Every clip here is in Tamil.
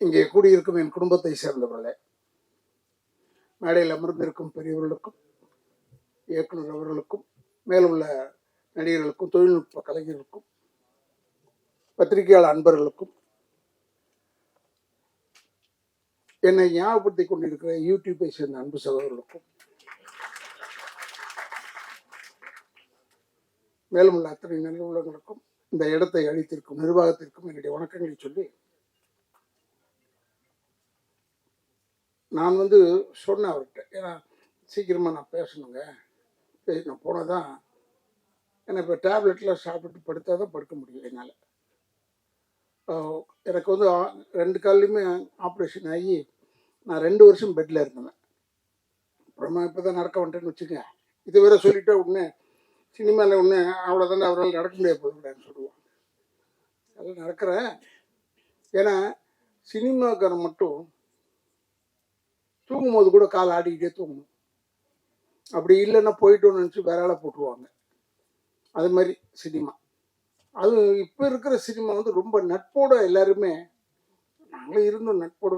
இங்கே கூடியிருக்கும் என் குடும்பத்தை சேர்ந்தவர்களே, மேடையில் அமர்ந்திருக்கும் பெரியவர்களுக்கும் இயக்குனர் அவர்களுக்கும் மேலுள்ள நடிகர்களுக்கும் தொழில்நுட்ப கலைஞர்களுக்கும் பத்திரிகையாளர் அன்பர்களுக்கும் என்னை ஞாபகப்படுத்தி கொண்டிருக்கிற யூடியூப்பை சேர்ந்த அன்பு சகோதரர்களுக்கும் மேலும் உள்ள அத்தனை நல்ல உள்ளங்களுக்கும் இந்த இடத்தை அளித்திருக்கும் நிர்வாகத்திற்கும் என்னுடைய வணக்கங்களை சொல்லி, நான் சொன்னேன் அவர்கிட்ட, ஏன்னா சீக்கிரமாக நான் பேசணுங்க, நான் போனதான் ஏன்னா இப்போ டேப்லெட்லாம் சாப்பிட்டு படுத்தா தான் படுக்க முடியும் என்னால். எனக்கு 2 கால்லையுமே ஆப்ரேஷன் ஆகி நான் 2 வருஷம் பெட்டில் இருந்தேன். அப்புறமா இப்போ தான் நடக்க வந்துட்டேன்னு வச்சுங்க. இது வேற சொல்லிட்டா உடனே சினிமாவில் ஒன்று அவ்வளோதானே அவரால் நடக்க முடியாது போதுன்னு சொல்லுவோம். அதெல்லாம் நடக்கிறேன். ஏன்னா சினிமாக்காரன் மட்டும் தூங்கும் போது கூட கால் ஆடிக்கிட்டே தூங்கணும். அப்படி இல்லைன்னா போயிட்டோன்னு நினச்சி வேற ஆளை போட்டுருவாங்க. அது மாதிரி சினிமா. அது இப்போ இருக்கிற சினிமா ரொம்ப நட்போட எல்லாருமே, நாங்களும் இருந்தோம் நட்போட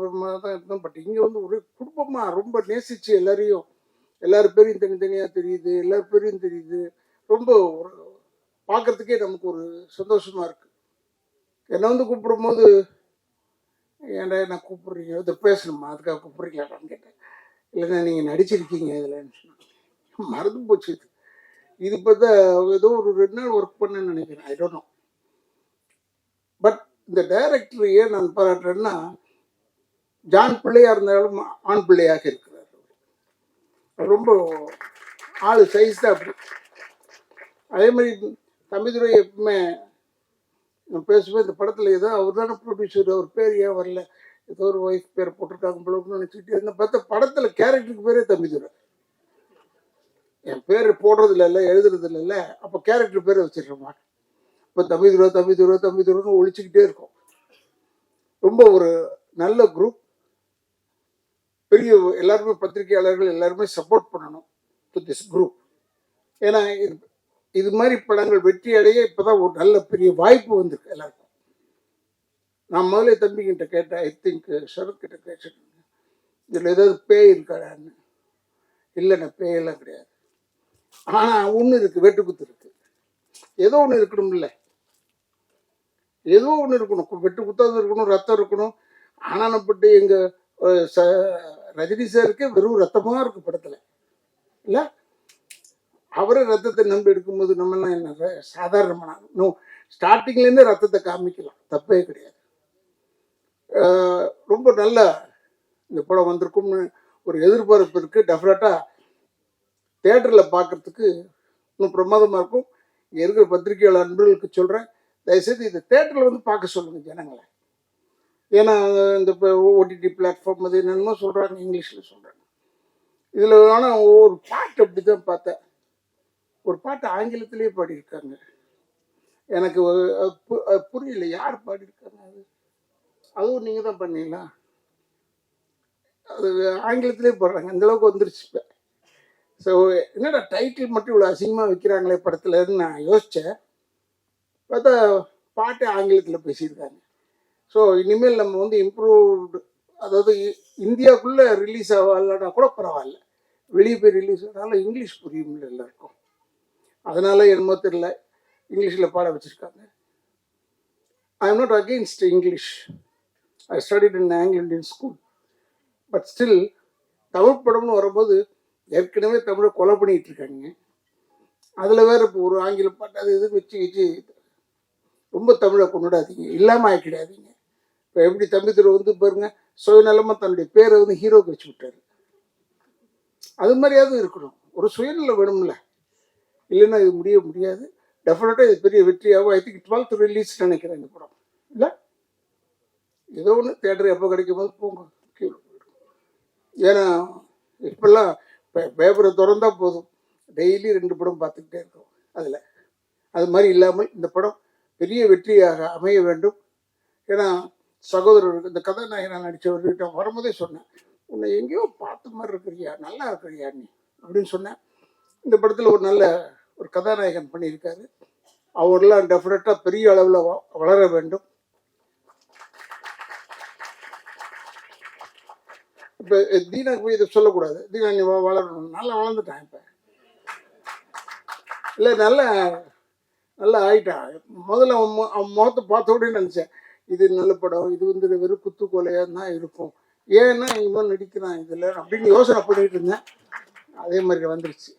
தான் இருந்தோம். பட் இங்கே ஒரு குடும்பமாக ரொம்ப நேசிச்சு எல்லாரும் பேரையும் தனித்தனியாக தெரியுது, எல்லார் பேரையும் தெரியுது. ரொம்ப ஒரு பார்க்கறதுக்கே நமக்கு ஒரு சந்தோஷமா இருக்கு. என்னை கூப்பிடும் போது, ஏன்டா என்ன கூப்பிடுறீங்க, இதை பேசணுமா, அதுக்காக கூப்பிடுறீங்களான்னு கேட்டேன். இல்லைன்னா நீங்கள் நடிச்சிருக்கீங்க இதுலன்னு சொன்னாங்க. மறந்து போச்சு. இது பார்த்தா ஏதோ ஒரு 2 நாள் ஒர்க் பண்ணேன்னு நினைக்கிறேன், ஐ டோன்ட் நோ. பட் இந்த டைரக்டர் ஏன் நான் பாராட்டுறேன்னா, ஜான் பிள்ளையா இருந்தாலும் ஆண் பிள்ளையாக இருக்கிறார். ரொம்ப ஆளு சைஸ் தான் அப்படி. அதே மாதிரி தம்பிதுரை எப்பவுமே நான் பேசுவேன், இந்த படத்தில் ஏதோ அவர் தானே ப்ரொடியூசர், அவர் பேர் ஏன் வரல, ஏதோ ஒரு ஒய்ஃப் பேரை போட்டிருக்காங்க போலன்னு நினச்சிட்டு இருந்தேன். பார்த்தா படத்தில் கேரக்டருக்கு பேரே தம்பிதுரை. என் பேர் போடுறது இல்லை, எழுதுறது இல்லை, அப்போ கேரக்டர் பேரை வச்சிடுறோமா. இப்போ தம்பிதுரைன்னு ஒழிச்சுக்கிட்டே இருக்கும். ரொம்ப ஒரு நல்ல குரூப். பெரிய எல்லாருமே பத்திரிகையாளர்கள் எல்லாருமே சப்போர்ட் பண்ணணும் டு திஸ் குரூப். ஏன்னா இது மாதிரி படங்கள் வெற்றி அடைய இப்போதான் ஒரு நல்ல பெரிய வாய்ப்பு வந்திருக்கு எல்லாருக்கும். நான் முதல்ல தம்பிக்கிட்ட கேட்டேன், ஐ திங்க் சரத் கிட்ட கேட்டேன், இதில் ஏதாவது பேய் இருக்காடான்னு. இல்லைண்ணா, பேயெல்லாம் கிடையாது. ஆனால் ஒன்று இருக்கு, வெட்டுக்குத்து இருக்கு. ஏதோ ஒன்று இருக்கணும், இல்லை ஏதோ ஒன்று இருக்கணும், வெட்டு குத்தாவது இருக்கணும், ரத்தம் இருக்கணும். ஆனானப்பட்டு எங்கள் ரஜினி சாருக்கு வெறும் ரத்தமாக இருக்கு படத்தில், இல்லை அவரே ரத்தத்தை நம்பி எடுக்கும்போது நம்மெல்லாம் என்ன சாதாரணமான ஸ்டார்டிங்லேருந்தே ரத்தத்தை காமிக்கலாம், தப்பே கிடையாது. ரொம்ப நல்ல இந்த படம் வந்திருக்கும்னு ஒரு எதிர்பார்ப்பு இருக்குது. டெஃபினட்டாக தேட்டரில் பார்க்குறதுக்கு இன்னும் பிரமாதமாக இருக்கும். இங்கே இருக்கிற பத்திரிகையாளர் நண்பர்களுக்கு சொல்கிறேன், தயவுசெய்து இதை தேட்டரில் பார்க்க சொல்லுங்கள் ஜனங்களை. ஏன்னா இந்த இப்போ ஓடிடி பிளாட்ஃபார்ம் அது என்னென்னமோ சொல்கிறாங்க, இங்கிலீஷில் சொல்கிறாங்க. இதில் ஆனால் ஒரு பாட்டு அப்படி தான் பார்த்தேன். ஒரு பாட்டு ஆங்கிலத்திலேயே பாடியிருக்காங்க, எனக்கு புரியல யார் பாடியிருக்காங்க. அதுவும் நீங்கள் தான் பண்ணீங்களா? அது ஆங்கிலத்திலே பாடுறாங்க, அந்தளவுக்கு வந்துருச்சு இப்போ. ஸோ என்னடா டைட்டில் மட்டும் இவ்வளோ அசிங்கமாக வைக்கிறாங்களே படத்துலன்னு நான் யோசித்தேன். பார்த்தா பாட்டு ஆங்கிலத்தில் பேசியிருக்காங்க. ஸோ இனிமேல் நம்ம இம்ப்ரூவ்டு, அதாவது இந்தியாவுக்குள்ளே ரிலீஸ் ஆகலன்னா கூட பரவாயில்ல, வெளியே போய் ரிலீஸ் ஆனாலும் இங்கிலீஷ் புரியும்ல எல்லாருக்கும். அதனால என்னமோ தெரியல இங்கிலீஷில் பாட வச்சுருக்காங்க. I am not against English. I studied in Anglo Indian school. But still Tamil படம்னு வரும்போது ஏற்கனவே தமிழை கொலை பண்ணிகிட்டு இருக்காங்க. அதில் வேறு இப்போ ஒரு ஆங்கில பாட்டு அது இது வச்சு ரொம்ப தமிழை கொண்டாடாதீங்க, இல்லாமல் ஆக்கிடாதீங்க. இப்போ எப்படி தம்பிதுரை பாருங்க, சுயநலமாக தன்னுடைய பேரை ஹீரோக்கு வச்சு விட்டாரு. அது மாதிரியாவது இருக்கணும், ஒரு சுயநலம் வேணும்ல, இல்லைன்னா இது முடியாது. டெஃபினட்டாக இது பெரிய வெற்றியாகும். ஐ திங்க் 12th ரிலீஸ் நினைக்கிறேன் இந்த படம், இல்லை ஏதோ ஒன்று தேட்டர் எப்போ கிடைக்கும் போது போங்க, கீழே போயிடும். ஏன்னா இப்பெல்லாம் பேப்பரை திறந்தா போதும், டெய்லி 2 படம் பார்த்துக்கிட்டே இருக்கோம். அது மாதிரி இல்லாமல் இந்த படம் பெரிய வெற்றியாக அமைய வேண்டும். ஏன்னா சகோதரருக்கு இந்த கதாநாயகனாக நடித்தவர்கிட்ட வரும்போதே சொன்னேன், உன்னை எங்கேயோ பார்த்த மாதிரி இருக்கிறியா, நல்லா இருக்கிறியா நீ அப்படின்னு சொன்னேன். இந்த படத்தில் ஒரு நல்ல ஒரு கதாநாயகன் பண்ணியிருக்காரு. அவரெல்லாம் டெஃபினட்டாக பெரிய அளவில் வளர வேண்டும். இப்போ தீனாக்கு போய் இதை சொல்லக்கூடாது, தீனா நீ வளரணும், நல்லா வளர்ந்துட்டான் இப்போ, இல்லை நல்லா நல்லா ஆயிட்டான். முதல்ல அவன் முகத்தை பார்த்த உடனே நினச்சேன் இது நல்ல படம், இது வந்து வெறும் குத்து கொலையாக தான் இருக்கும், ஏன்னா இவன் நடிக்கிறான் இதில் அப்படின்னு யோசனை பண்ணிட்டு இருந்தேன். அதே மாதிரி வந்துருச்சு.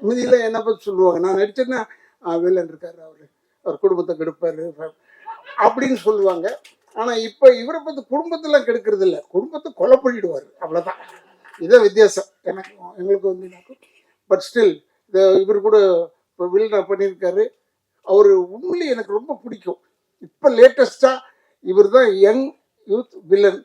மீதியில் என்ன பற்றி சொல்லுவாங்க, நான் நடிச்சேன்னா வில்லன் இருக்காரு, அவர் குடும்பத்தை கெடுப்பார் அப்படின்னு சொல்லுவாங்க. ஆனால் இப்போ இவரை பற்றி குடும்பத்தெல்லாம் கெடுக்கிறது இல்லை, குடும்பத்தை கொலை பண்ணிடுவார், அவ்வளோதான். இதான் வித்தியாசம் எனக்கு எங்களுக்கு வந்து. பட் ஸ்டில் இவர் கூட இப்போ வில்லனை பண்ணியிருக்காரு. அவர் உண்மையிலே எனக்கு ரொம்ப பிடிக்கும். இப்போ லேட்டஸ்டாக இவர் தான் யங் யூத் வில்லன்.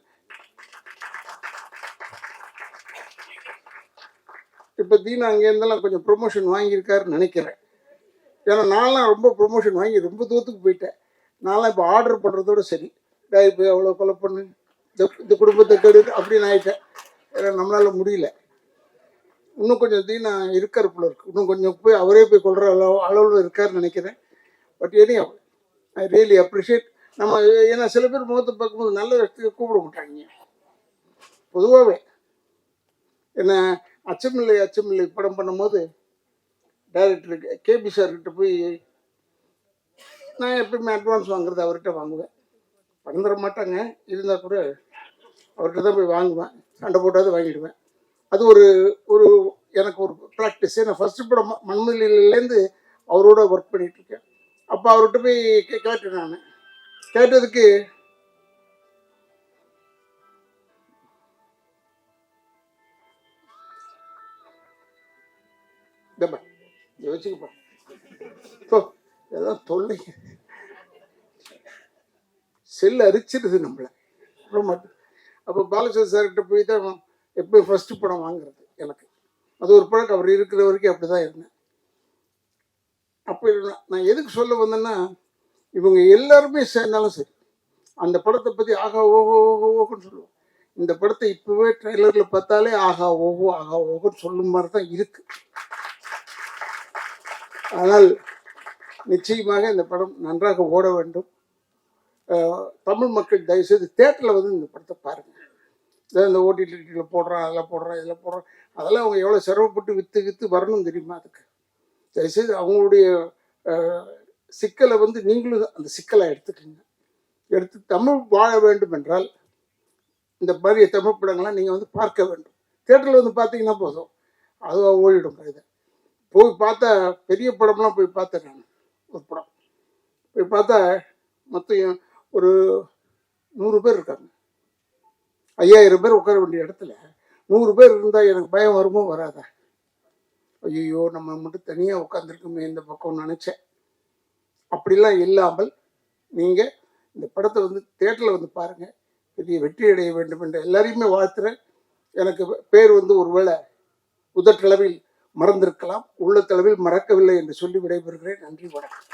இப்போ தீனா அங்கேருந்தெல்லாம் கொஞ்சம் ப்ரொமோஷன் வாங்கியிருக்காருன்னு நினைக்கிறேன். ஏன்னா நான்லாம் ரொம்ப ப்ரொமோஷன் வாங்கி ரொம்ப தூரத்துக்கு போயிட்டேன். நான்லாம் இப்போ ஆர்டர் பண்ணுறதோட சரி, இப்போ அவ்வளோ கொலை பண்ணு, இந்த குடும்பத்தை கெடு அப்படின்னு ஆகிட்டேன். ஏன்னா நம்மளால முடியல. இன்னும் கொஞ்சம் தீனா இருக்கார் போல இருக்கு, இன்னும் கொஞ்சம் போய் அவரே போய் கொள்கிற அளவில் இருக்காருன்னு நினைக்கிறேன். But any I really appreciate. நம்ம ஏன்னா சில பேர் முகத்தை பார்க்கும்போது நல்ல இடத்துக்கு கூப்பிட மாட்டாங்க பொதுவாகவே. என்ன அச்சமில்லை படம் பண்ணும்போது டைரக்டருக்கு கேபி சார்கிட்ட போய் நான் எப்பயுமே அட்வான்ஸ் வாங்குறது அவர்கிட்ட வாங்குவேன். பணம் தர மாட்டாங்க, இருந்தால் கூட அவர்கிட்ட தான் போய் வாங்குவேன், சண்டை போட்டாவது வாங்கிடுவேன். அது ஒரு ஒரு எனக்கு ஒரு ப்ராக்டிஸ். நான் ஃபர்ஸ்ட் படம் மண்மதிலேருந்து அவரோட ஒர்க் பண்ணிகிட்ருக்கேன். அப்போ அவர்கிட்ட போய் கேட்டேன். நான் கேட்டதுக்கு யோசிக்கப்பா ஏதாவது தொல்லை, செல் அரிச்சிருது நம்மளை ரொம்ப. அப்போ பாலச்சந்திர சார்கிட்ட போய் தான் எப்போயும் ஃபர்ஸ்ட் படம் வாங்குறது எனக்கு. அது ஒரு பழக்கம், அவர் இருக்கிற வரைக்கும் அப்படி தான் இருந்தேன். அப்போ நான் எதுக்கு சொல்ல வந்தேன்னா, இவங்க எல்லாருமே சேர்ந்தாலும் சரி அந்த படத்தை பற்றி ஆகா ஓஹோ ஓஹோன்னு சொல்லுவோம். இந்த படத்தை இப்போவே ட்ரெய்லரில் பார்த்தாலே ஆகா ஓஹோன்னு சொல்லும் மாதிரி தான் இருக்கு. ஆனால் நிச்சயமாக இந்த படம் நன்றாக ஓட வேண்டும். தமிழ் மக்கள் தயவுசெய்து தேட்டரில் வந்து இந்த படத்தை பாருங்கள். இந்த ஓடிடியில் போடுறான், அதெல்லாம் போடுறான், இதில் போடுறான், அதெல்லாம் அவங்க எவ்வளோ சிரமப்பட்டு விற்று வரணும் தெரியுமா? அதுக்கு தயவுசெய்து அவங்களுடைய சிக்கலை வந்து நீங்களும் அந்த சிக்கலை எடுத்து தமிழ் வாழ வேண்டும் என்றால் இந்த மாதிரி தமிழ் படங்கள்லாம் நீங்கள் வந்து பார்க்க வேண்டும். தேட்டரில் வந்து பார்த்தீங்கன்னா போதும், அதுவாக ஓடிடும். இதை போய் பார்த்தா பெரிய படம்லாம் போய் பார்த்தேன் நான். ஒரு படம் போய் பார்த்தா மொத்தம் ஒரு 100 பேர் இருக்காங்க. 5000 பேர் உட்கார வேண்டிய இடத்துல 100 பேர் இருந்தால் எனக்கு பயம் வருமோ வராதா? ஐயோ நம்ம மட்டும் தனியாக உட்காந்துருக்குமே இந்த பக்கம் நினச்சேன். அப்படிலாம் இல்லாமல் நீங்கள் இந்த படத்தை வந்து தேட்டரில் வந்து பாருங்கள், பெரிய வெற்றி அடைய வேண்டும் என்று எல்லாரையுமே வாழ்த்துறேன். எனக்கு பேர் வந்து ஒருவேளை உதட்டளவில் மறந்திருக்கலாம், உள்ளத்தளவில் மறக்கவில்லை என்று சொல்லி விடைபெறுகிறேன். நன்றி, வணக்கம்.